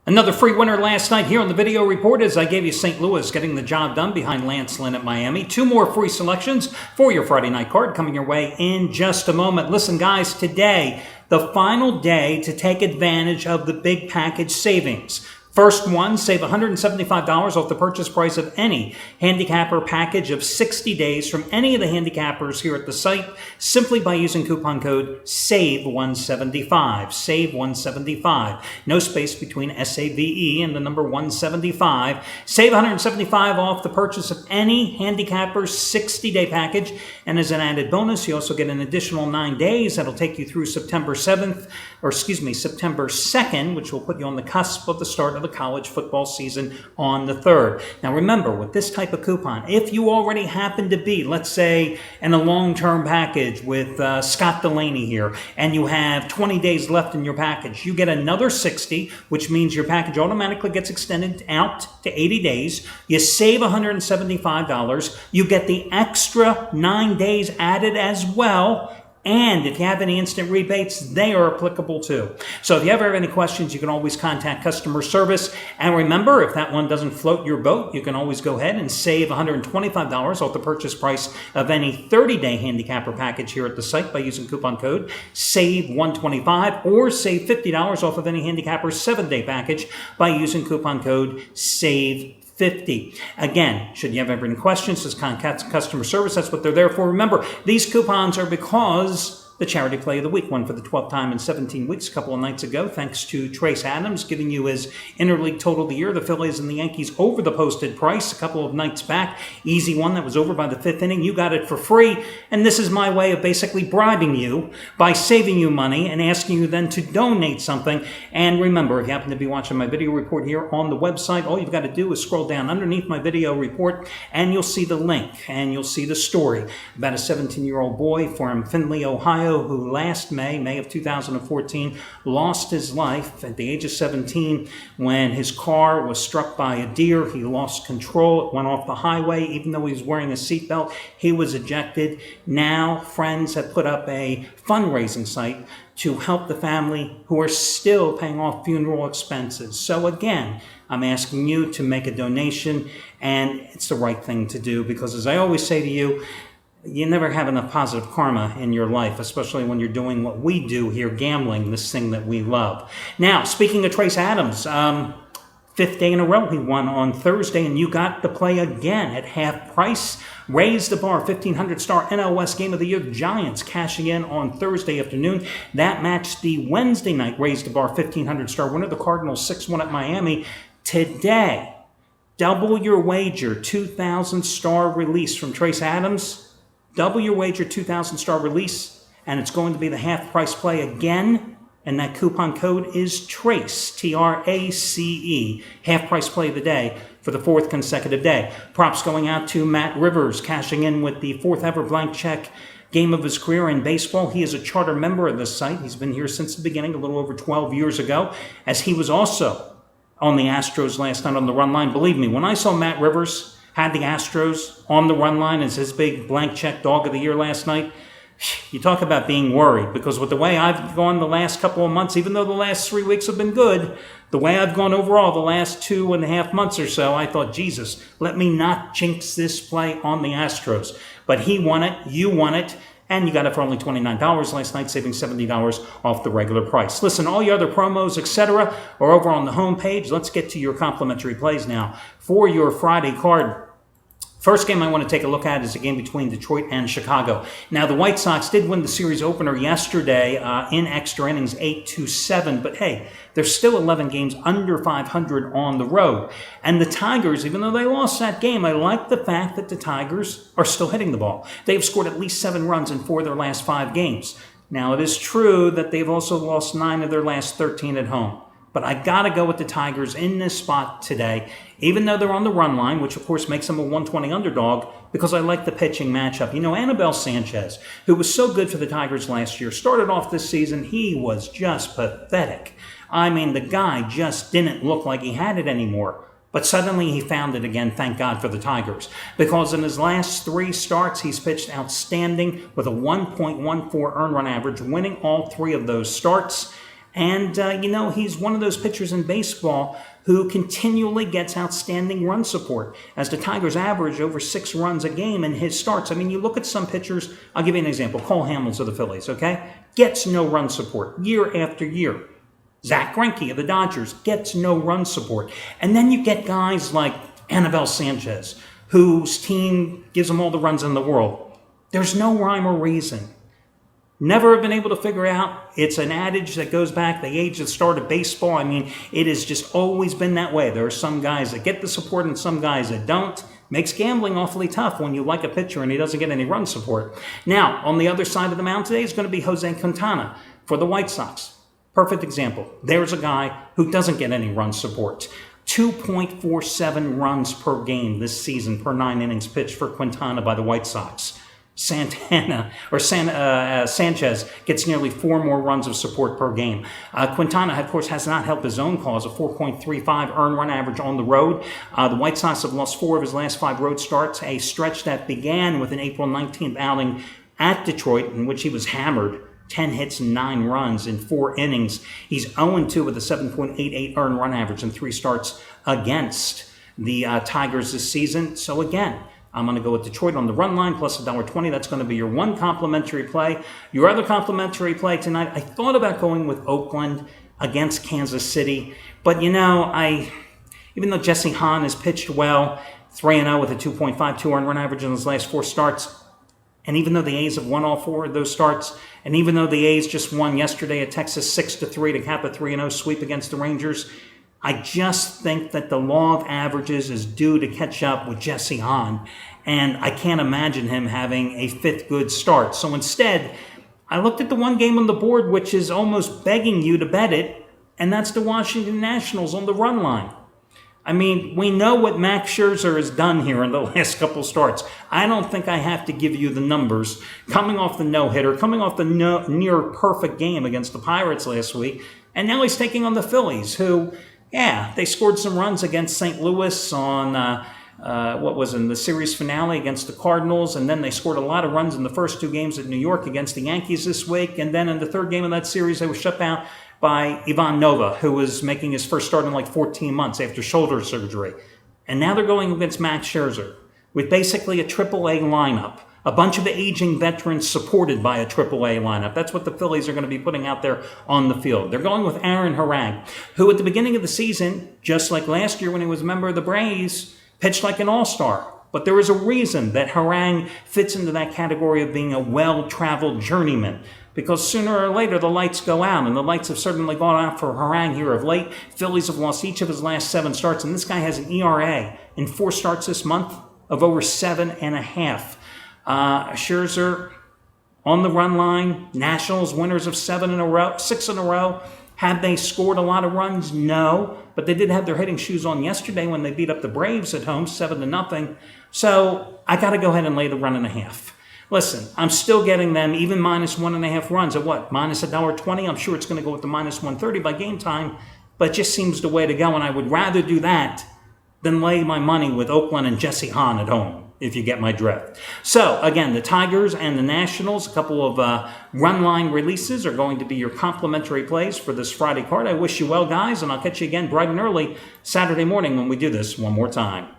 Another free winner last night here on the video report as I gave you St. Louis getting the job done behind Lance Lynn at Miami. Two more free selections for your Friday night card coming your way in just a moment. Listen, guys, today, the final day to take advantage of the big package savings. First one, save $175 off the purchase price of any handicapper package of 60 days from any of the handicappers here at the site simply by using coupon code SAVE175. SAVE175. No space between SAVE and the number 175. Save $175 off the purchase of any handicapper's 60-day package. And as an added bonus, you also get an additional 9 days that'll take you through September 2nd, which will put you on the cusp of the start of the college football season on the 3rd. Now remember, with this type of coupon, if you already happen to be, let's say, in a long-term package with Scott Delaney here, and you have 20 days left in your package, you get another 60, which means your package automatically gets extended out to 80 days. You save $175. You get the extra 9 days added as well. And if you have any instant rebates, they are applicable too. So if you ever have any questions, you can always contact customer service. And remember, if that one doesn't float your boat, you can always go ahead and save $125 off the purchase price of any 30-day handicapper package here at the site by using coupon code SAVE125, or save $50 off of any handicapper 7-day package by using coupon code SAVE50. Again, should you have ever any questions, just contact customer service. That's what they're there for. Remember, these coupons are because the charity play of the week won for the 12th time in 17 weeks a couple of nights ago, thanks to Trace Adams giving you his interleague total of the year, the Phillies and the Yankees over the posted price a couple of nights back. Easy one that was over by the 5th inning. You got it for free. And this is my way of basically bribing you by saving you money and asking you then to donate something. And remember, if you happen to be watching my video report here on the website, all you've got to do is scroll down underneath my video report and you'll see the link and you'll see the story about a 17-year-old boy from Findlay, Ohio, who last May of 2014, lost his life at the age of 17 when his car was struck by a deer. He lost control. It went off the highway. Even though he was wearing a seatbelt, he was ejected. Now, friends have put up a fundraising site to help the family who are still paying off funeral expenses. So again, I'm asking you to make a donation, and it's the right thing to do because, as I always say to you, you never have enough positive karma in your life, especially when you're doing what we do here, gambling, this thing that we love. Now, speaking of Trace Adams, 5th day in a row he won on Thursday, and you got the play again at half price. Raised the bar, 1,500 star NL West Game of the Year, Giants cashing in on Thursday afternoon. That matched the Wednesday night raised the bar, 1,500 star winner, the Cardinals 6-1 at Miami. Today, double your wager, 2,000 star release from Trace Adams. Double your wager, 2,000 star release, and it's going to be the half price play again, and that coupon code is TRACE, T-R-A-C-E, half price play of the day for the 4th consecutive day. Props going out to Matt Rivers, cashing in with the 4th ever blank check game of his career in baseball. He is a charter member of this site. He's been here since the beginning, a little over 12 years ago, as he was also on the Astros last night on the run line. Believe me, when I saw Matt Rivers had the Astros on the run line as his big blank check dog of the year last night, you talk about being worried, because with the way I've gone the last couple of months, even though the last 3 weeks have been good, the way I've gone overall the last 2.5 months or so, I thought, Jesus, let me not jinx this play on the Astros. But he won it, you won it, and you got it for only $29 last night, saving $70 off the regular price. Listen, all your other promos, etc., are over on the homepage. Let's get to your complimentary plays now for your Friday card. First game I want to take a look at is a game between Detroit and Chicago. Now, the White Sox did win the series opener yesterday in extra innings, 8-7. But hey, there's still 11 games under 500 on the road. And the Tigers, even though they lost that game, I like the fact that the Tigers are still hitting the ball. They've scored at least 7 runs in 4 of their last 5 games. Now, it is true that they've also lost 9 of their last 13 at home. But I got to go with the Tigers in this spot today, even though they're on the run line, which of course makes them a 120 underdog, because I like the pitching matchup. You know, Anibal Sanchez, who was so good for the Tigers last year, started off this season, he was just pathetic. I mean, the guy just didn't look like he had it anymore. But suddenly he found it again, thank God for the Tigers. Because in his last 3 starts, he's pitched outstanding with a 1.14 earned run average, winning all 3 of those starts. And, he's one of those pitchers in baseball who continually gets outstanding run support. As the Tigers average over 6 runs a game in his starts. I mean, you look at some pitchers, I'll give you an example. Cole Hamels of the Phillies, okay? Gets no run support year after year. Zach Greinke of the Dodgers gets no run support. And then you get guys like Anibal Sanchez, whose team gives them all the runs in the world. There's no rhyme or reason. Never have been able to figure out. It's an adage that goes back the age of the start of baseball. I mean, it has just always been that way. There are some guys that get the support and some guys that don't. Makes gambling awfully tough when you like a pitcher and he doesn't get any run support. Now, on the other side of the mound today is going to be Jose Quintana for the White Sox. Perfect example. There's a guy who doesn't get any run support. 2.47 runs per game this season per 9 innings pitched for Quintana by the White Sox. Sanchez gets nearly 4 more runs of support per game. Quintana, of course, has not helped his own cause, a 4.35 earned run average on the road. The White Sox have lost 4 of his last 5 road starts, a stretch that began with an April 19th outing at Detroit in which he was hammered. 10 hits and 9 runs in 4 innings. He's 0-2 with a 7.88 earned run average in 3 starts against the Tigers this season. So again, I'm going to go with Detroit on the run line plus $1.20. That's going to be your one complimentary play. Your other complimentary play tonight, I thought about going with Oakland against Kansas City. But, even though Jesse Hahn has pitched well, 3-0 with a 2.52 earned run average in his last 4 starts, and even though the A's have won all 4 of those starts, and even though the A's just won yesterday at Texas 6-3 to cap a 3-0 sweep against the Rangers, I just think that the law of averages is due to catch up with Jesse Hahn, and I can't imagine him having a 5th good start. So instead, I looked at the one game on the board which is almost begging you to bet it, and that's the Washington Nationals on the run line. I mean, we know what Max Scherzer has done here in the last couple starts. I don't think I have to give you the numbers. Coming off the no-hitter, coming off the near-perfect game against the Pirates last week, and now he's taking on the Phillies, who, they scored some runs against St. Louis on, in the series finale against the Cardinals, and then they scored a lot of runs in the first 2 games at New York against the Yankees this week, and then in the 3rd game of that series, they were shut down by Ivan Nova, who was making his first start in like 14 months after shoulder surgery. And now they're going against Max Scherzer with basically a AAA lineup, a bunch of aging veterans supported by a AAA lineup. That's what the Phillies are going to be putting out there on the field. They're going with Aaron Harang, who at the beginning of the season, just like last year when he was a member of the Braves, pitched like an all-star. But there is a reason that Harang fits into that category of being a well-traveled journeyman. Because sooner or later, the lights go out, and the lights have certainly gone out for Harang here of late. Phillies have lost each of his last 7 starts, and this guy has an ERA in 4 starts this month of over 7.5. Scherzer on the run line. Nationals winners of 6 in a row. Have they scored a lot of runs? No, but they did have their hitting shoes on yesterday when they beat up the Braves at home 7-0. So I got to go ahead and lay the 1.5. Listen, I'm still getting them even minus 1.5 runs at what? Minus $1.20? I'm sure it's going to go with the minus 130 by game time, but it just seems the way to go, and I would rather do that than lay my money with Oakland and Jesse Hahn at home, if you get my drift. So, again, the Tigers and the Nationals, a couple of run line releases are going to be your complimentary plays for this Friday card. I wish you well, guys, and I'll catch you again bright and early Saturday morning when we do this one more time.